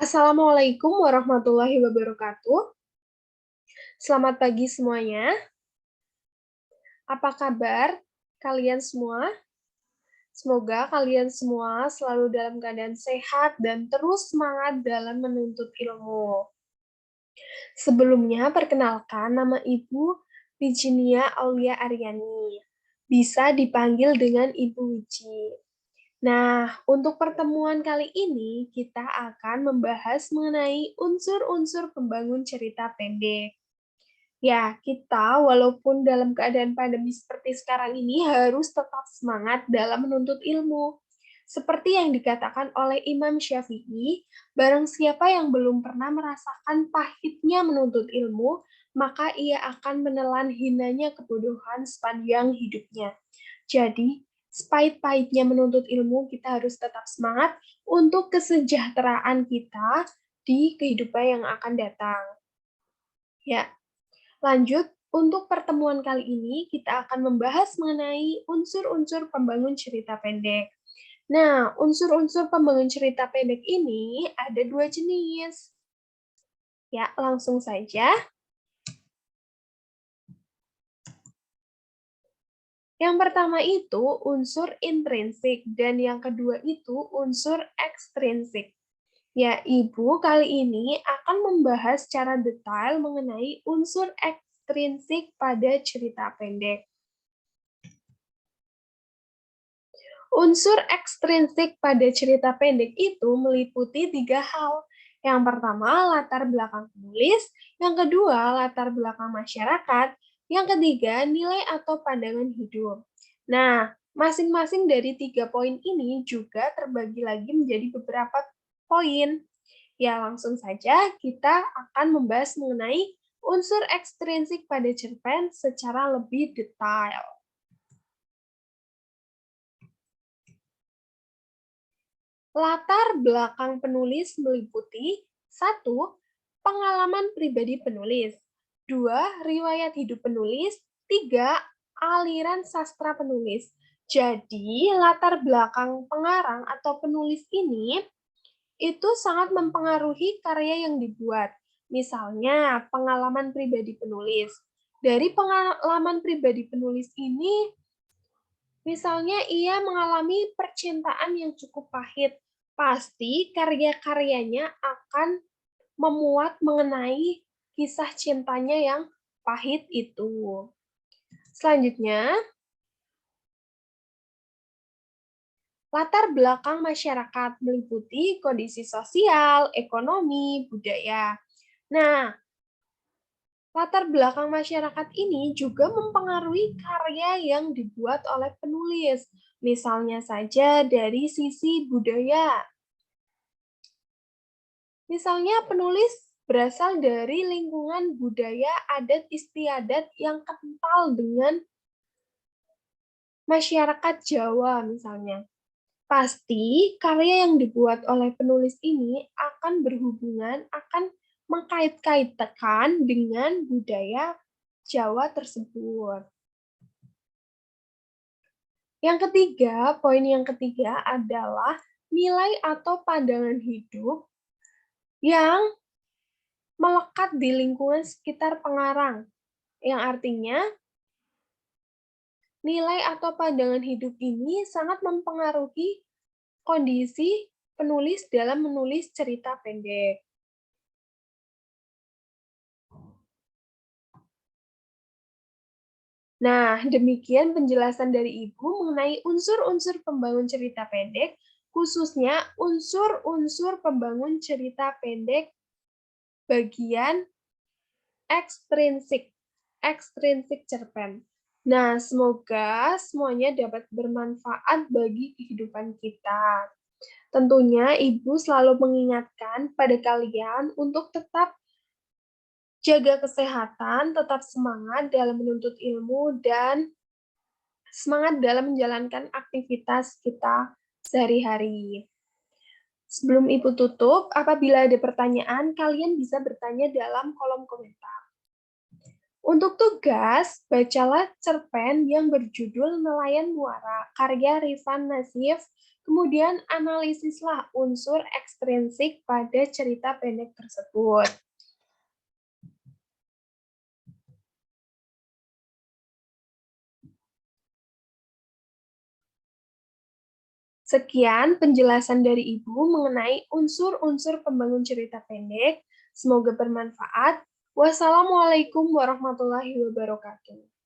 Assalamualaikum warahmatullahi wabarakatuh. Selamat pagi semuanya. Apa kabar kalian semua? Semoga kalian semua selalu dalam keadaan sehat dan terus semangat dalam menuntut ilmu. Sebelumnya, perkenalkan nama Ibu Virginia Aulia Aryani. Bisa dipanggil dengan Ibu Wiji. Nah, untuk pertemuan kali ini kita akan membahas mengenai unsur-unsur pembangun cerita pendek. Ya, kita walaupun dalam keadaan pandemi seperti sekarang ini harus tetap semangat dalam menuntut ilmu. Seperti yang dikatakan oleh Imam Syafi'i, barang siapa yang belum pernah merasakan pahitnya menuntut ilmu, maka ia akan menelan hinanya kebodohan sepanjang hidupnya. Jadi, sepahit-pahitnya menuntut ilmu, kita harus tetap semangat untuk kesejahteraan kita di kehidupan yang akan datang. Ya, lanjut, untuk pertemuan kali ini kita akan membahas mengenai unsur-unsur pembangun cerita pendek. Nah, unsur-unsur pembangun cerita pendek ini ada dua jenis. Ya, langsung saja. Yang pertama itu unsur intrinsik dan yang kedua itu unsur ekstrinsik. Ya, Ibu kali ini akan membahas secara detail mengenai unsur ekstrinsik pada cerita pendek. Unsur ekstrinsik pada cerita pendek itu meliputi 3 hal. Yang pertama, latar belakang penulis. Yang kedua, latar belakang masyarakat. Yang ketiga, nilai atau pandangan hidup. Nah, masing-masing dari 3 poin ini juga terbagi lagi menjadi beberapa poin. Ya, langsung saja kita akan membahas mengenai unsur ekstrinsik pada cerpen secara lebih detail. Latar belakang penulis meliputi 1. Pengalaman pribadi penulis, 2. Riwayat hidup penulis, 3. Aliran sastra penulis. Jadi, latar belakang pengarang atau penulis ini itu sangat mempengaruhi karya yang dibuat. Misalnya, pengalaman pribadi penulis. Dari pengalaman pribadi penulis ini, misalnya ia mengalami percintaan yang cukup pahit, pasti karya-karyanya akan memuat mengenai kisah cintanya yang pahit itu. Selanjutnya, latar belakang masyarakat meliputi kondisi sosial, ekonomi, budaya. Nah, latar belakang masyarakat ini juga mempengaruhi karya yang dibuat oleh penulis. Misalnya saja dari sisi budaya. Misalnya penulis berasal dari lingkungan budaya adat istiadat yang kental dengan masyarakat Jawa misalnya. Pasti karya yang dibuat oleh penulis ini akan berhubungan, akan mengkait-kaitkan dengan budaya Jawa tersebut. Poin yang ketiga adalah nilai atau pandangan hidup yang melekat di lingkungan sekitar pengarang, yang artinya nilai atau pandangan hidup ini sangat mempengaruhi kondisi penulis dalam menulis cerita pendek. Nah, demikian penjelasan dari Ibu mengenai unsur-unsur pembangun cerita pendek, khususnya unsur-unsur pembangun cerita pendek bagian ekstrinsik cerpen. Nah, semoga semuanya dapat bermanfaat bagi kehidupan kita. Tentunya Ibu selalu mengingatkan pada kalian untuk tetap jaga kesehatan, tetap semangat dalam menuntut ilmu, dan semangat dalam menjalankan aktivitas kita sehari-hari. Sebelum Ibu tutup, apabila ada pertanyaan, kalian bisa bertanya dalam kolom komentar. Untuk tugas, bacalah cerpen yang berjudul Nelayan Muara, karya Rifan Nazif Kemudian analisislah unsur ekstrinsik pada cerita pendek tersebut. Sekian penjelasan dari Ibu mengenai unsur-unsur pembangun cerita pendek. Semoga bermanfaat. Wassalamualaikum warahmatullahi wabarakatuh.